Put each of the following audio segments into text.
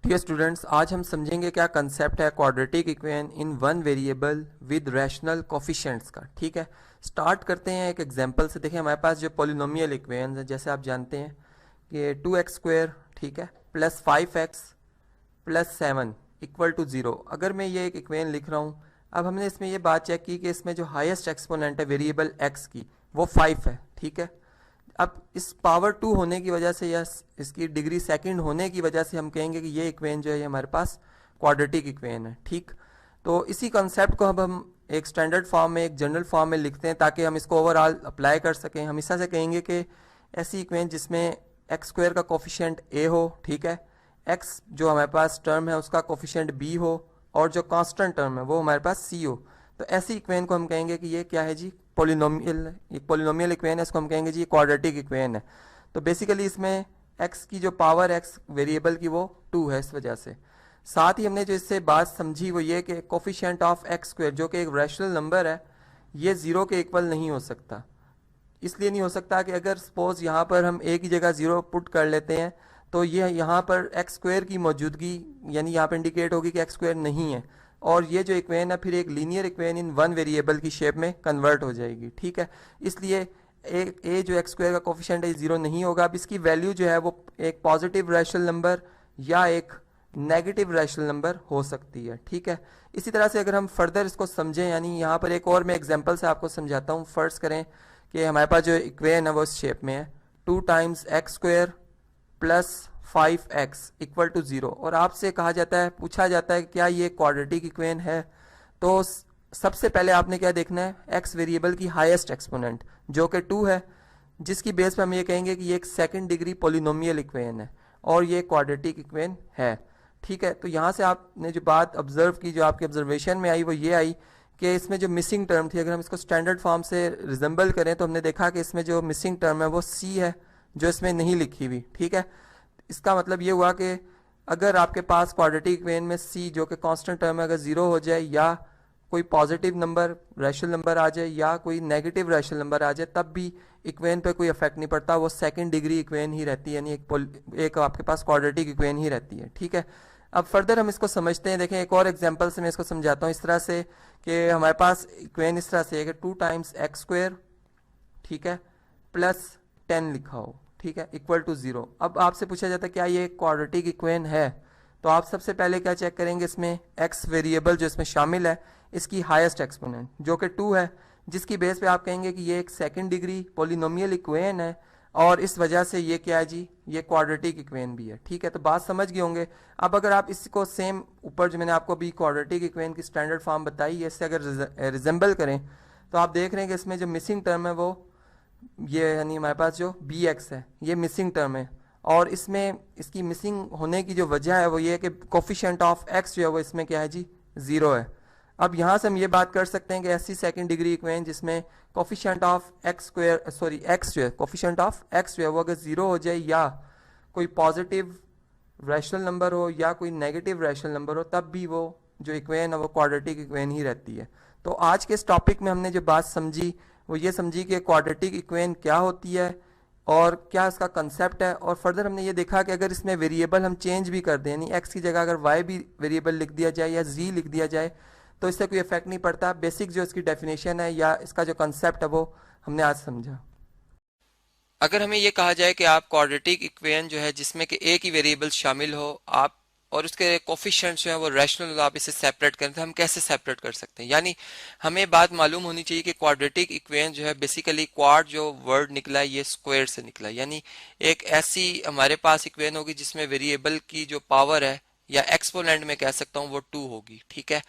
Dear students, आज हम समझेंगे क्या कंसेप्ट है quadratic equation in one variable with rational coefficients का। ठीक है, स्टार्ट करते हैं एक एग्जांपल से। देखिए हमारे पास जो पॉलिनोमियल इक्वेशन है, जैसे आप जानते हैं कि 2x², ठीक है, plus 5x plus 7 equal to 0। अगर मैं ये एक इक्वेशन लिख रहा हूँ, अब हमने इसमें ये बात चेक की कि इसमें जो हाईएस्ट एक्सपोनेंट है वेरिएबल x की वो 5 है। ठीक है, अब इस पावर 2 होने की वजह से या इसकी डिग्री सेकंड होने की वजह से हम कहेंगे कि ये इक्वेशन जो है ये हमारे पास क्वाड्रेटिक इक्वेशन है। ठीक, तो इसी कॉन्सेप्ट को अब हम एक स्टैंडर्ड फॉर्म में, एक जनरल फॉर्म में लिखते हैं ताकि हम इसको ओवरऑल अप्लाई कर सकें। हम इस से कहेंगे कि ऐसी इक्वेशन जिसमें x² का कोफिशिएंट a हो, ठीक है, x जो हमारे पास टर्म है उसका कोफिशिएंट b हो और जो कांस्टेंट टर्म है वो हमारे पास c हो, तो ऐसी इक्वेशन को हम कहेंगे कि ये क्या है जी, पोलिनोमियल। एक पोलिनोमियल इक्वेशन है, इसको हम कहेंगे जी क्वाड्रेटिक इक्वेशन है। तो बेसिकली इसमें x की जो पावर x वेरिएबल की वो 2 है, इस वजह से। साथ ही हमने जो इससे बात समझी वो ये कि कोफिशिएंट ऑफ x² जो कि एक रैशनल नंबर है, ये 0 के इक्वल नहीं हो सकता। इसलिए नहीं हो सकता कि अगर सपोज यहाँ पर हम a की जगह 0 पुट कर लेते हैं तो ये यहाँ पर x² की मौजूदगी यानी यहाँ पर इंडिकेट होगी कि x² नहीं है, और ये जो इक्वेशन है फिर एक linear equation in one variable की शेप में कन्वर्ट हो जाएगी। ठीक है, इसलिए ए जो x² का कोफिशिएंट है 0 नहीं होगा। अब इसकी वैल्यू जो है वो एक पॉजिटिव रैशनल नंबर या एक नेगेटिव रैशनल नंबर हो सकती है। ठीक है, इसी तरह से अगर हम फर्दर इसको समझें, यानी यहाँ पर एक और मैं एग्जाम्पल से आपको समझाता हूँ। फर्स्ट करें कि हमारे पास जो इक्वेशन है वो इस शेप में है 2 times x² plus 5x equal to 0, और आपसे कहा जाता है, पूछा जाता है कि क्या ये क्वाड्रेटिक इक्वेशन है। तो सबसे पहले आपने क्या देखना है, x वेरिएबल की हाईएस्ट एक्सपोनेंट जो कि 2 है, जिसकी बेस पे हम ये कहेंगे कि ये एक सेकंड डिग्री पोलिनोमियल इक्वेशन है और ये क्वाड्रेटिक इक्वेशन है। ठीक है, तो यहाँ से आपने जो बात ऑब्जर्व की, जो आपके ऑब्जर्वेशन में आई वो ये आई कि इसमें जो मिसिंग टर्म थी, अगर हम इसको स्टैंडर्ड फॉर्म से रिजेंबल करें तो हमने देखा कि इसमें जो मिसिंग टर्म है वो c है, जो इसमें नहीं लिखी हुई। ठीक है, इसका मतलब ये हुआ कि अगर आपके पास क्वाड्रेटिक इक्वेशन में c जो कि कांस्टेंट टर्म है अगर 0 हो जाए, या कोई पॉजिटिव नंबर रैशनल नंबर आ जाए या कोई नेगेटिव रैशनल नंबर आ जाए, तब भी इक्वेशन पे कोई इफेक्ट नहीं पड़ता, वो सेकंड डिग्री इक्वेशन ही रहती है, यानी एक आपके पास क्वाड्रेटिक इक्वेशन ही रहती है। ठीक है, अब फर्दर हम इसको समझते हैं। देखें एक और एग्जांपल से मैं इसको समझाता हूँ इस तरह से कि हमारे पास इक्वेशन इस तरह से है कि 2 टाइम्स x², ठीक है, प्लस 10 लिखा हो, ठीक है, इक्वल टू 0। अब आपसे पूछा जाता है क्या ये क्वाड्रेटिक इक्वेशन है, तो आप सबसे पहले क्या चेक करेंगे, इसमें x वेरिएबल जो इसमें शामिल है इसकी हाईएस्ट एक्सपोनेंट जो कि 2 है, जिसकी बेस पे आप कहेंगे कि ये एक सेकंड डिग्री पोलिनोमियल इक्वेशन है और इस वजह से ये क्या है जी, ये क्वाड्रेटिक इक्वेशन भी है। ठीक है, तो बात समझ गए होंगे। अब अगर आप इसको सेम ऊपर जो मैंने आपको अभी क्वाड्रेटिक इक्वेशन की स्टैंडर्ड फॉर्म बताई है, इससे अगर रिजेंबल करें तो आप देख रहे हैं कि इसमें जो मिसिंग टर्म है वो ये, यानी हमारे पास जो bx है ये मिसिंग टर्म है, और इसमें इसकी मिसिंग होने की जो वजह है वो ये है कि कोफिशिएंट ऑफ x जो है वो इसमें क्या है जी, 0 है। अब यहाँ से हम ये बात कर सकते हैं कि ऐसी सेकंड डिग्री इक्वेशन जिसमें कोफिशिएंट ऑफ x जो है, कोफिशिएंट ऑफ x जो है वो अगर 0 हो जाए या कोई पॉजिटिव रैशनल नंबर हो या कोई नेगेटिव रैशनल नंबर हो, तब भी वो जो इक्वेशन है वो क्वाड्रेटिक इक्वेशन ही रहती है। तो आज के इस टॉपिक में हमने जो बात समझी वो ये समझी कि क्वाड्रेटिक इक्वेशन क्या होती है और क्या इसका कंसेप्ट है, और फर्दर हमने ये देखा कि अगर इसमें वेरिएबल हम चेंज भी कर दें, यानी x की जगह अगर y भी वेरिएबल लिख दिया जाए या z लिख दिया जाए, तो इससे कोई इफेक्ट नहीं पड़ता। बेसिक जो इसकी डेफिनेशन है या इसका जो कंसेप्ट है वो हमने आज समझा। अगर हमें ये कहा जाए कि आप क्वाड्रेटिक इक्वेशन जो है जिसमें कि एक ही वेरिएबल शामिल हो आप और उसके कोफिशिएंट्स जो है वो रैशनल, आप इसे सेपरेट करें, तो हम कैसे सेपरेट कर सकते हैं। यानी हमें बात मालूम होनी चाहिए कि क्वाड्रेटिक इक्वेशन जो है बेसिकली क्वाड जो वर्ड निकला है ये स्क्वायर से निकला है, यानी एक ऐसी हमारे पास इक्वेशन होगी जिसमें वेरिएबल की जो पावर है या एक्सपोनेंट में कह सकता हूँ वो 2 होगी। ठीक है,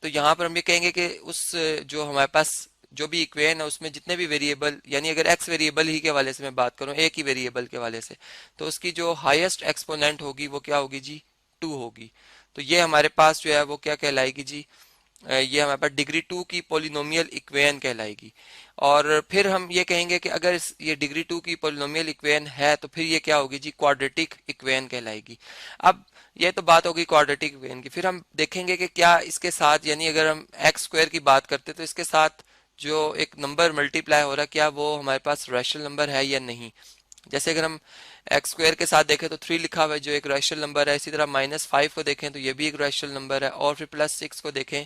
तो यहाँ पर हम ये कहेंगे कि उस जो हमारे पास जो भी इक्वेशन है उसमें जितने भी वेरिएबल, यानी अगर x वेरिएबल ही के वाले से मैं बात करूं, एक ही वेरिएबल के वाले से, तो उसकी जो हाईएस्ट एक्सपोनेंट होगी वो क्या होगी जी, 2 होगी। तो ये हमारे पास जो है वो क्या कहलाएगी जी, ये हमारे पास डिग्री 2 की पोलिनोमियल इक्वेशन कहलाएगी। और फिर हम ये कहेंगे कि अगर ये डिग्री 2 की पोलिनोमियल इक्वेशन है तो फिर ये क्या होगी जी, क्वाड्रेटिक इक्वेशन कहलाएगी। अब ये तो बात होगी क्वाड्रेटिक इक्वेशन की। फिर हम देखेंगे कि क्या इसके साथ, यानी अगर हम x² की बात करते तो इसके साथ जो एक नंबर मल्टीप्लाई हो रहा है क्या वो हमारे पास रैशनल नंबर है या नहीं। जैसे अगर हम एक्स स्क्वायर के साथ देखें तो 3 लिखा हुआ है जो एक रैशनल नंबर है। इसी तरह -5 को देखें तो ये भी एक रैशनल नंबर है, और फिर +6 को देखें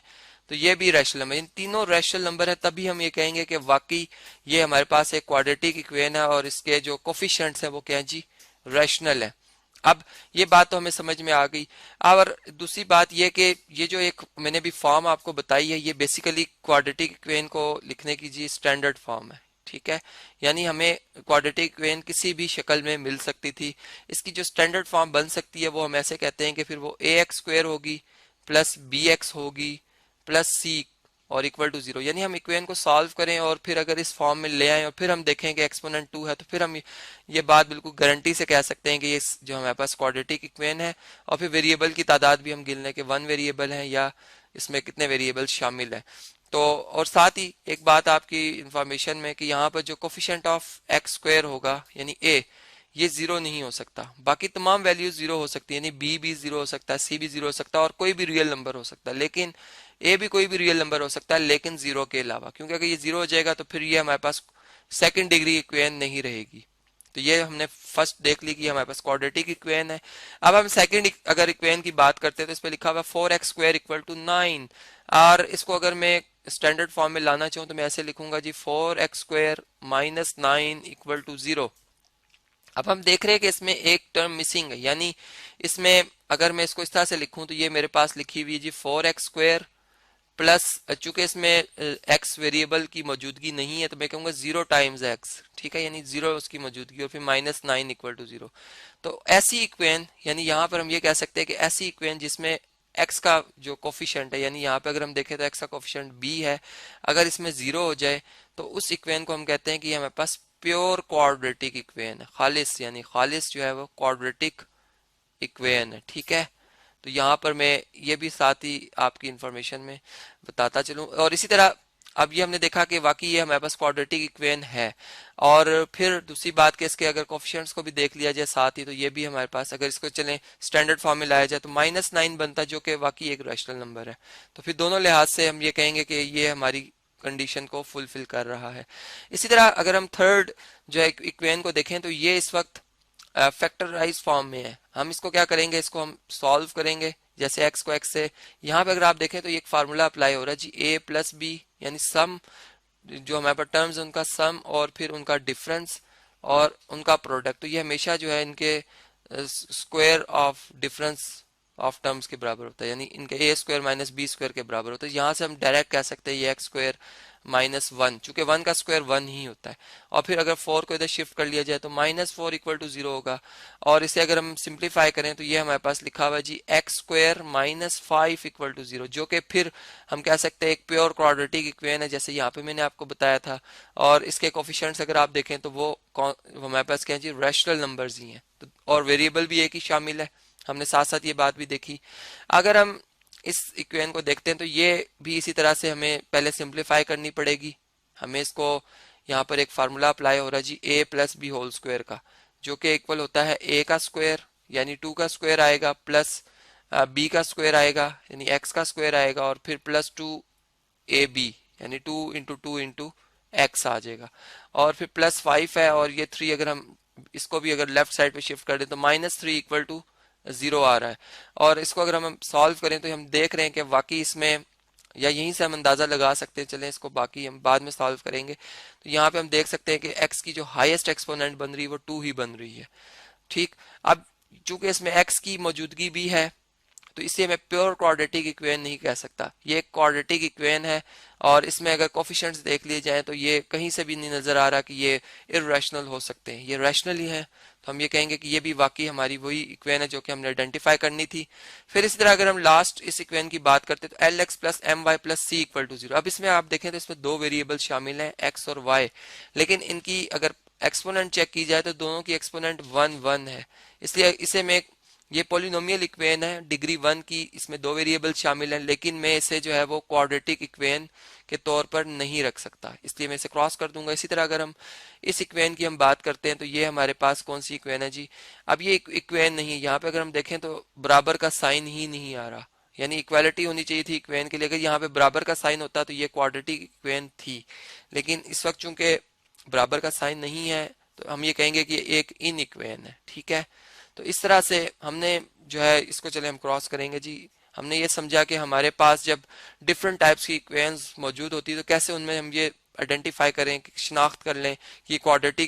तो ये भी रैशनल नंबर। इन तीनों रैशनल नंबर है, तभी हम ये कहेंगे कि वाकई ये हमारे पास एक क्वाड्रेटिक इक्वेशन है और इसके जो कोफिशिएंट्स हैं वो क्या है जी, रैशनल है। अब ये बात तो हमें समझ में आ गई। और दूसरी बात ये कि ये जो एक मैंने भी फॉर्म आपको बताई है, ये बेसिकली क्वाड्रेटिक इक्वेशन को लिखने की जी स्टैंडर्ड फॉर्म है, ठीक है। यानी हमें क्वाड्रेटिक इक्वेशन किसी भी शक्ल में मिल सकती थी। इसकी जो स्टैंडर्ड फॉर्म बन सकती है वो हम ऐसे कहते हैं कि फिर वो ax² होगी प्लस bx होगी प्लस c और इक्वल टू 0। यानी हम इक्वेशन को सॉल्व करें और फिर अगर इस फॉर्म में ले आए और फिर हम देखें कि एक्सपोनेंट 2 है, तो फिर हम ये बात बिल्कुल गारंटी से कह सकते हैं कि ये जो हमारे पास क्वाड्रेटिक इक्वेशन है। और फिर वेरिएबल की तादाद भी हम गिन लें कि 1 वेरिएबल है या इसमें कितने वेरिएबल शामिल है। तो और साथ ही एक बात आपकी इंफॉर्मेशन में कि यहाँ पर जो कोफिशिएंट ऑफ x² होगा यानी a, ये 0 नहीं हो सकता। बाकी तमाम वैल्यूज 0 हो सकती है, यानी b भी 0 हो सकता है, c भी 0 हो सकता है और कोई भी रियल नंबर हो सकता है, लेकिन a भी कोई भी रियल नंबर हो सकता है लेकिन 0 के अलावा। क्योंकि अगर ये 0 हो जाएगा तो फिर ये हमारे पास सेकंड डिग्री इक्वेशन नहीं रहेगी। तो ये हमने फर्स्ट देख ली कि हमारे पास क्वाड्रेटिक इक्वेशन है। अब हम सेकंड अगर इक्वेशन की बात करते हैं तो इस पे लिखा हुआ 4x² इक्वल टू 9, और इसको अगर मैं स्टैंडर्ड फॉर्म में लाना चाहूँ तो मैं ऐसे लिखूंगा जी 4x² माइनस 9 इक्वल टू 0। अब हम देख रहे हैं कि इसमें एक टर्म मिसिंग है, यानी इसमें अगर मैं इसको इस तरह से लिखूं तो ये मेरे पास लिखी हुई है जी 4x² प्लस, चूंकि इसमें x वेरिएबल की मौजूदगी नहीं है तो मैं कहूंगा 0 टाइम्स x, ठीक है, यानी 0 उसकी मौजूदगी और फिर -9 इक्वल टू 0। तो ऐसी इक्वेशन, यानी यहाँ पर हम ये कह सकते हैं कि ऐसी इक्वेशन जिसमें x का जो कोफिशिएंट है, यानी यहाँ पे अगर हम देखें तो x का कोफिशिएंट b है, अगर इसमें 0 हो जाए तो उस इक्वेशन को हम कहते हैं कि हमारे पास प्योर क्वाड्रेटिक इक्वेशन है, खालिस, यानी खालिस जो है वो क्वाड्रेटिक इक्वेशन है, ठीक है। तो यहाँ पर मैं ये भी साथ ही आपकी इंफॉर्मेशन में बताता चलूँ। और इसी तरह अब ये हमने देखा कि वाकई ये हमारे पास क्वाड्रेटिक इक्वेशन है। और फिर दूसरी बात कि इसके अगर कोफिशिएंट्स को भी देख लिया जाए साथ ही, तो ये भी हमारे पास अगर इसको चलें स्टैंडर्ड फॉर्म में लाया जाए तो -9 बनता है, जो कि वाकई एक रैशनल नंबर है। तो फिर दोनों लिहाज से हम ये कहेंगे कि ये हमारी कंडीशन को फुलफिल कर रहा है। इसी तरह अगर हम थर्ड जो है इक्वेशन को देखें तो ये इस वक्त फैक्टराइज फॉर्म में है। हम इसको क्या करेंगे, इसको हम सॉल्व करेंगे। जैसे x को x से, यहाँ पे अगर आप देखें तो ये एक फार्मूला अप्लाई हो रहा है जी, a प्लस b, यानी सम जो हमारे पास टर्म्स उनका सम और फिर उनका डिफरेंस और उनका प्रोडक्ट। तो ये हमेशा जो है इनके square of difference of terms के बराबर होता है, यानी इनके a² माइनस b² के बराबर होता है। यहाँ से हम डायरेक्ट कह सकते हैं ये x² -1, चूंकि 1 का स्क्वायर 1 ही होता है। और फिर अगर 4 को इधर शिफ्ट कर लिया जाए तो -4 इक्वल टू 0 होगा। और इसे अगर हम सिंप्लीफाई करें तो ये हमारे पास लिखा हुआ है जी x² -5 इक्वल टू 0, जो कि फिर हम कह सकते हैं एक प्योर क्वाड्रेटिक इक्वेशन है, जैसे यहाँ पे मैंने आपको बताया था। और इसके कोफिशिएंट्स अगर आप देखें तो वो हमारे पास क्या है जी, रैशनल नंबर्स ही हैं। तो और वेरिएबल भी एक ही शामिल है, हमने साथ साथ ये बात भी देखी। अगर हम इस इक्वेशन को देखते हैं तो ये भी इसी तरह से हमें पहले सिंप्लीफाई करनी पड़ेगी। हमें इसको यहाँ पर एक फार्मूला अप्लाई हो रहा है जी a plus B whole square का, जो कि इक्वल होता है a का स्क्वायर यानी 2 का स्क्वायर आएगा प्लस b का स्क्वायर आएगा यानी x का स्क्वायर आएगा और फिर प्लस 2ab यानी 2 इंटू 2 इंटू x आ जाएगा। और फिर प्लस 5 है और ये 3 अगर हम इसको भी अगर लेफ्ट साइड पे शिफ्ट कर दें तो -3 इक्वल टू 0 आ रहा है। और इसको अगर हम सॉल्व करें तो हम देख रहे हैं कि वाकई इसमें, या यहीं से हम अंदाजा लगा सकते हैं, चलें इसको बाकी हम बाद में सॉल्व करेंगे। तो यहाँ पे हम देख सकते हैं कि x की जो हाईएस्ट एक्सपोनेंट बन रही है वो 2 ही बन रही है, ठीक। अब चूंकि इसमें x की मौजूदगी भी है तो इसे मैं प्योर क्वाड्रेटिक इक्वेशन नहीं कह सकता, ये एक क्वाड्रेटिक इक्वेशन है। और इसमें अगर कोफिशिएंट्स देख लिए जाएं तो ये कहीं से भी नहीं नजर आ रहा कि ये इररेशनल हो सकते हैं, ये रैशनल ही है। तो हम ये कहेंगे कि ये भी वाकई हमारी वही इक्वेशन है जो कि हमने आइडेंटिफाई करनी थी। फिर इसी तरह अगर हम लास्ट इस इक्वेशन की बात करते हैं तो lx plus my plus c equal to 0। अब इसमें आप देखें तो इसमें दो वेरिएबल शामिल हैं x और y, लेकिन इनकी अगर एक्सपोनेंट चेक की जाए तो दोनों की एक्सपोनेंट 1 1 है। इसलिए इसे मैं, ये पॉलिनोमियल इक्वेशन है डिग्री 1 की, इसमें दो वेरिएबल शामिल हैं, लेकिन मैं इसे जो है वो क्वाड्रेटिक इक्वेशन के तौर पर नहीं रख सकता, इसलिए मैं इसे क्रॉस कर दूंगा। इसी तरह अगर हम इस इक्वेशन की हम बात करते हैं तो ये हमारे पास कौन सी इक्वेशन है जी, अब ये इक्वेशन नहीं है। यहाँ पे अगर हम देखें तो बराबर का साइन ही नहीं आ रहा, यानी इक्वालिटी होनी चाहिए थी इक्वेशन के लिए। अगर यहाँ पे बराबर का साइन होता तो ये क्वाड्रेटिक इक्वेशन थी, लेकिन इस वक्त चूंकि बराबर का साइन नहीं है तो हम ये कहेंगे कि एक इन इक्वेशन है। ठीक है, तो इस तरह से हमने जो है इसको चले हम क्रॉस करेंगे जी। हमने ये समझा कि हमारे पास जब डिफरेंट टाइप्स की इक्वेशंस मौजूद होती है तो कैसे उनमें हम ये आइडेंटिफाई करें, शिनाख्त कर लें कि क्वाड्रेटिक